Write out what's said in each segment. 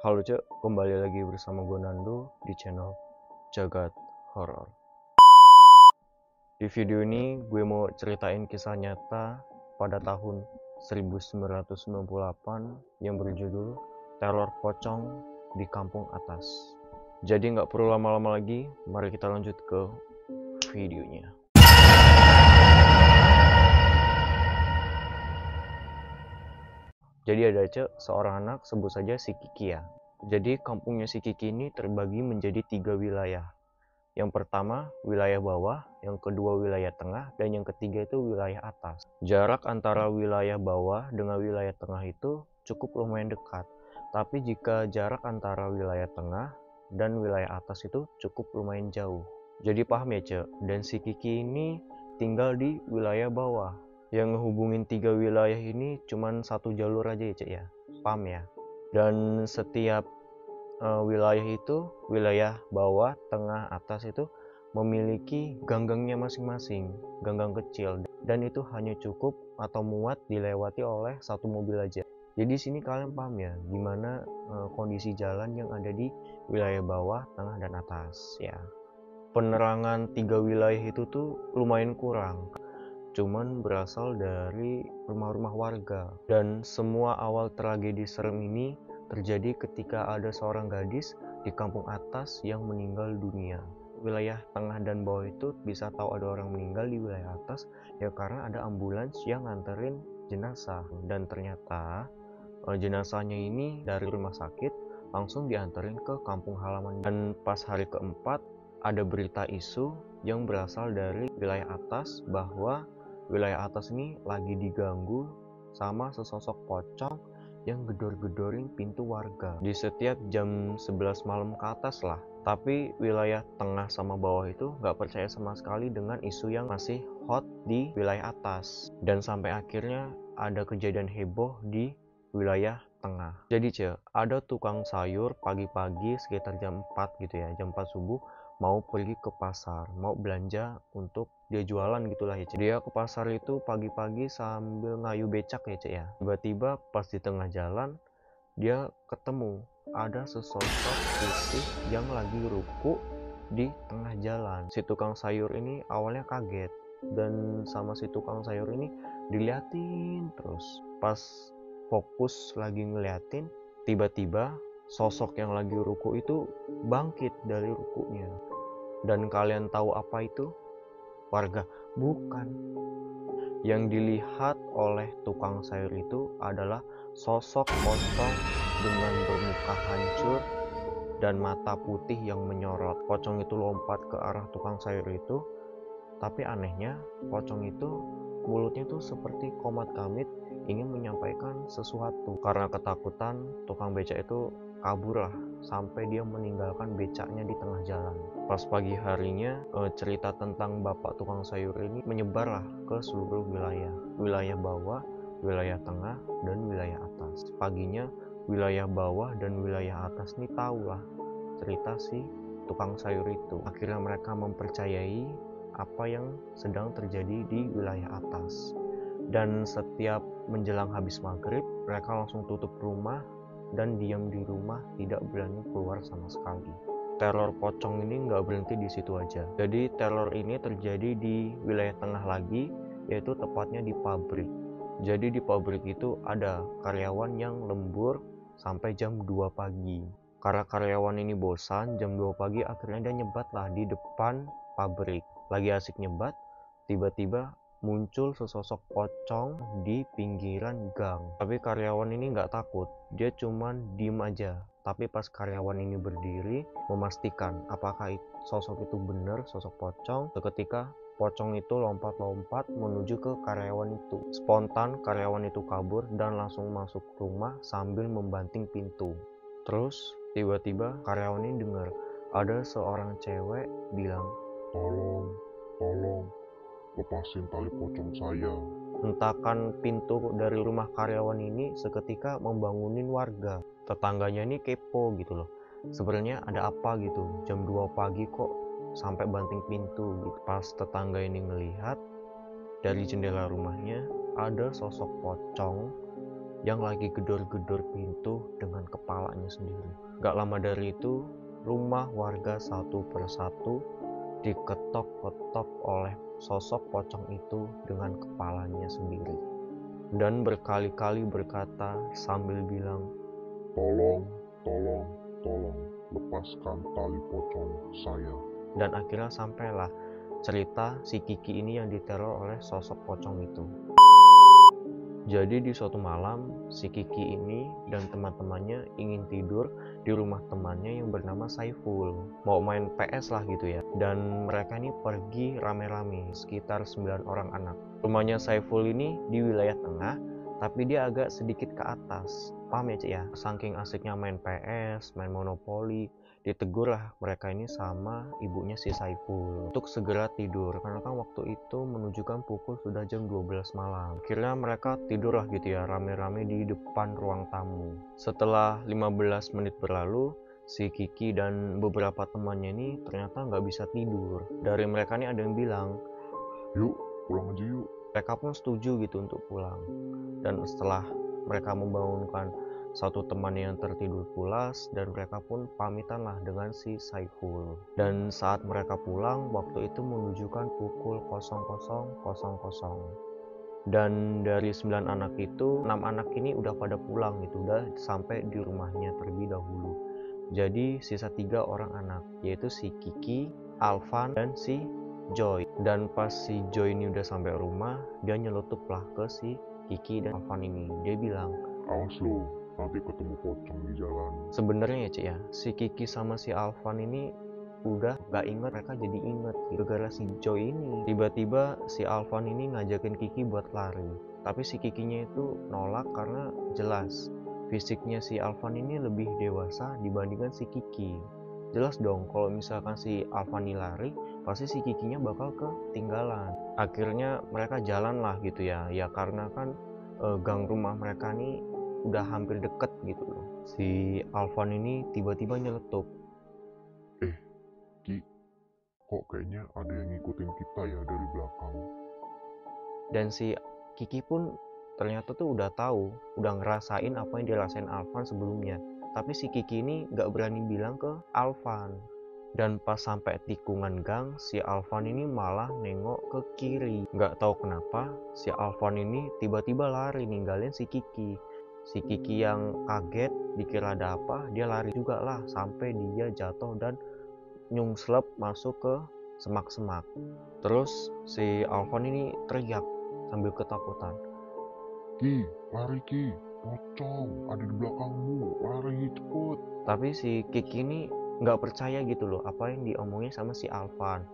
Halo Cek, kembali lagi bersama gue Nando di channel Jagat Horor. Di video ini gue mau ceritain kisah nyata pada tahun 1998 yang berjudul Teror Pocong di Kampung Atas. Jadi nggak perlu lama-lama lagi, mari kita lanjut ke videonya. Jadi ada Cek, seorang anak, sebut saja si Kiki ya. Jadi kampungnya si Kiki ini terbagi menjadi 3 wilayah. Yang pertama wilayah bawah, yang kedua wilayah tengah, dan yang ketiga itu wilayah atas. Jarak antara wilayah bawah dengan wilayah tengah itu cukup lumayan dekat. Tapi jika jarak antara wilayah tengah dan wilayah atas itu cukup lumayan jauh. Jadi paham ya Cek, dan si Kiki ini tinggal di wilayah bawah. Yang ngehubungin 3 wilayah ini cuman satu jalur aja ya Cek ya, paham ya. Dan setiap wilayah itu, wilayah bawah, tengah, atas itu memiliki ganggangnya masing-masing, ganggang kecil, dan itu hanya cukup atau muat dilewati oleh satu mobil aja. Jadi sini kalian paham ya gimana kondisi jalan yang ada di wilayah bawah, tengah, dan atas ya. Penerangan 3 wilayah itu tuh lumayan kurang, cuman berasal dari rumah-rumah warga. Dan semua awal tragedi serem ini terjadi ketika ada seorang gadis di kampung atas yang meninggal dunia. Wilayah tengah dan bawah itu bisa tahu ada orang meninggal di wilayah atas ya karena ada ambulans yang nganterin jenazah, dan ternyata jenazahnya ini dari rumah sakit langsung dianterin ke kampung halaman. Dan pas hari keempat ada berita isu yang berasal dari wilayah atas bahwa wilayah atas ini lagi diganggu sama sesosok pocong yang gedor-gedorin pintu warga di setiap jam 11 malam ke atas lah. Tapi wilayah tengah sama bawah itu nggak percaya sama sekali dengan isu yang masih hot di wilayah atas, dan sampai akhirnya ada kejadian heboh di wilayah tengah. Jadi Cek, ada tukang sayur pagi-pagi sekitar jam 4 gitu ya, jam 4 subuh mau pergi ke pasar, mau belanja untuk dia jualan gitulah ya Cek. Dia ke pasar itu pagi-pagi sambil ngayu becak ya Cek ya. Tiba-tiba pas di tengah jalan dia ketemu ada sesosok putih yang lagi ruku di tengah jalan. Si tukang sayur ini awalnya kaget, dan sama si tukang sayur ini diliatin terus. Pas fokus lagi ngeliatin, tiba-tiba sosok yang lagi ruku itu bangkit dari rukunya. Dan kalian tahu apa itu? Warga, bukan. Yang dilihat oleh tukang sayur itu adalah sosok pocong dengan bermuka hancur dan mata putih yang menyorot. Pocong itu lompat ke arah tukang sayur itu, tapi anehnya pocong itu mulutnya tuh seperti komat kamit ingin menyampaikan sesuatu. Karena ketakutan, tukang becak itu kabur lah sampai dia meninggalkan becaknya di tengah jalan. Pas pagi harinya cerita tentang bapak tukang sayur ini menyebarlah ke seluruh wilayah bawah, wilayah tengah, dan wilayah atas. Paginya wilayah bawah dan wilayah atas ini tahulah cerita si tukang sayur itu. Akhirnya mereka mempercayai apa yang sedang terjadi di wilayah atas. Dan setiap menjelang habis maghrib, mereka langsung tutup rumah dan diam di rumah, tidak berani keluar sama sekali. Teror pocong ini nggak berhenti di situ aja. Jadi teror ini terjadi di wilayah tengah lagi, yaitu tepatnya di pabrik. Jadi di pabrik itu ada karyawan yang lembur sampai jam 2 pagi. Karena karyawan ini bosan, jam 2 pagi akhirnya dia nyebat lah di depan pabrik. Lagi asik nyebat, tiba-tiba muncul sesosok pocong di pinggiran gang. Tapi karyawan ini nggak takut, dia cuman diem aja. Tapi pas karyawan ini berdiri memastikan apakah sosok itu benar sosok pocong, seketika pocong itu lompat-lompat menuju ke karyawan itu. Spontan karyawan itu kabur dan langsung masuk rumah sambil membanting pintu. Terus tiba-tiba karyawan ini dengar ada seorang cewek bilang, Tolong, lepasin tali pocong saya. hentakan pintu dari rumah karyawan ini seketika membangunin warga. Tetangganya ini kepo gitu loh, sebenarnya ada apa gitu, jam 2 pagi kok sampai banting pintu gitu. Pas tetangga ini ngelihat dari jendela rumahnya ada sosok pocong yang lagi gedor-gedor pintu dengan kepalanya sendiri. Gak lama dari itu, rumah warga satu persatu diketok-ketok oleh sosok pocong itu dengan kepalanya sendiri. Dan berkali-kali berkata sambil bilang, Tolong, tolong, tolong, lepaskan tali pocong saya. dan akhirnya sampailah cerita si Kiki ini yang diteror oleh sosok pocong itu. Jadi di suatu malam, si Kiki ini dan teman-temannya ingin tidur di rumah temannya yang bernama Saiful. Mau main PS lah gitu ya. Dan mereka ini pergi rame-rame, sekitar 9 orang anak. Rumahnya Saiful ini di wilayah tengah, tapi dia agak sedikit ke atas. Paham ya Cik ya? Saking asiknya main PS, main Monopoli, ditegur lah mereka ini sama ibunya si Saiful untuk segera tidur, karena kan waktu itu menunjukkan pukul sudah jam 12 malam. Akhirnya mereka tidur lah gitu ya, rame-rame di depan ruang tamu. Setelah 15 menit berlalu, si Kiki dan beberapa temannya ini ternyata nggak bisa tidur. Dari mereka ini ada yang bilang, Yuk, pulang aja yuk. mereka pun setuju gitu untuk pulang. Dan setelah mereka membangunkan satu teman yang tertidur pulas, dan mereka pun pamitan lah dengan si Saiful. Dan saat mereka pulang, waktu itu menunjukkan pukul 00.00. Dan dari 9 anak itu, 6 anak ini udah pada pulang gitu, udah sampai di rumahnya terlebih dahulu. Jadi sisa 3 orang anak, yaitu si Kiki, Alvan, dan si Joy. Dan pas si Joy ini udah sampai rumah, dia nyelutup lah ke si Kiki dan Alvan ini. Dia bilang, Awas lo, nanti ketemu pocong di jalan. sebenarnya ya Cik ya, si Kiki sama si Alvan ini udah gak inget, mereka jadi inget gitu. Gara-gara si Joy ini, tiba-tiba si Alvan ini ngajakin Kiki buat lari. Tapi si Kikinya itu nolak karena jelas fisiknya si Alvan ini lebih dewasa dibandingkan si Kiki. Jelas dong kalau misalkan si Alvan ini lari, pasti si Kikinya bakal ketinggalan. Akhirnya mereka jalan lah gitu ya, ya karena kan gang rumah mereka nih udah hampir deket gitu loh. Si Alvan ini tiba-tiba nyeletuk. Ki, kok kayaknya ada yang ngikutin kita ya dari belakang. Dan si Kiki pun ternyata tuh udah tahu, udah ngerasain apa yang dirasain Alvan sebelumnya. Tapi si Kiki ini gak berani bilang ke Alvan. Dan pas sampai tikungan gang, si Alvan ini malah nengok ke kiri. Gak tahu kenapa si Alvan ini tiba-tiba lari ninggalin si Kiki. Si Kiki yang kaget dikira ada apa, dia lari juga lah sampai dia jatuh dan nyungslep masuk ke semak-semak. Terus si Alvan ini teriak sambil ketakutan. Ki, lari Ki, pocong ada di belakangmu, lari cepet. Tapi si Kiki ini nggak percaya gitu loh apa yang diomongin sama si Alvan.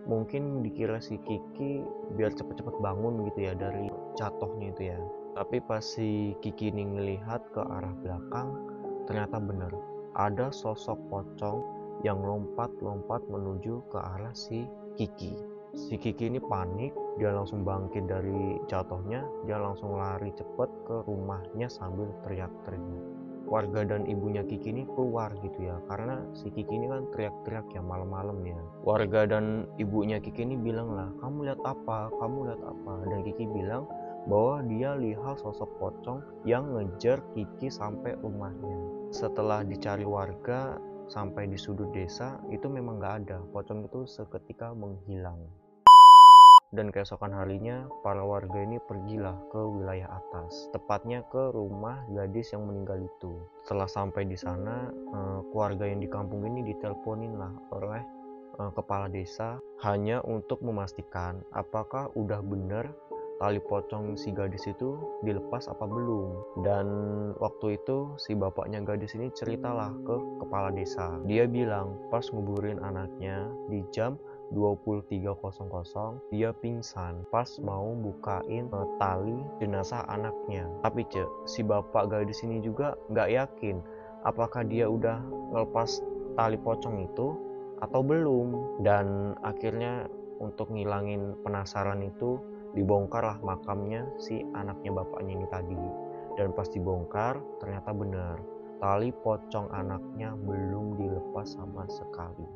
Mungkin dikira si Kiki biar cepet-cepet bangun gitu ya dari jatuhnya itu ya. Tapi pas si Kiki ini ngelihat ke arah belakang, ternyata benar ada sosok pocong yang lompat-lompat menuju ke arah si Kiki. Si Kiki ini panik, dia langsung bangkit dari jatuhnya, dia langsung lari cepet ke rumahnya sambil teriak-teriak. Warga dan ibunya Kiki ini keluar gitu ya, karena si Kiki ini kan teriak-teriak ya malam-malam ya. Warga dan ibunya Kiki ini bilang lah, kamu lihat apa, kamu lihat apa. Dan Kiki bilang bahwa dia lihat sosok pocong yang ngejar Kiki sampai rumahnya. Setelah dicari warga sampai di sudut desa, itu memang nggak ada, pocong itu seketika menghilang. Dan keesokan harinya, para warga ini pergilah ke wilayah atas, tepatnya ke rumah gadis yang meninggal itu. Setelah sampai di sana, keluarga yang di kampung ini diteleponin lah oleh kepala desa, hanya untuk memastikan apakah udah bener tali pocong si gadis itu dilepas apa belum. Dan waktu itu si bapaknya gadis ini ceritalah ke kepala desa. Dia bilang pas nguburin anaknya di jam 23.00 dia pingsan pas mau bukain tali jenazah anaknya. Tapi si bapak gadis ini juga nggak yakin apakah dia udah ngelepas tali pocong itu atau belum. Dan akhirnya untuk ngilangin penasaran itu dibongkarlah makamnya si anaknya bapaknya ini tadi. Dan pas dibongkar ternyata benar, tali pocong anaknya belum dilepas sama sekali.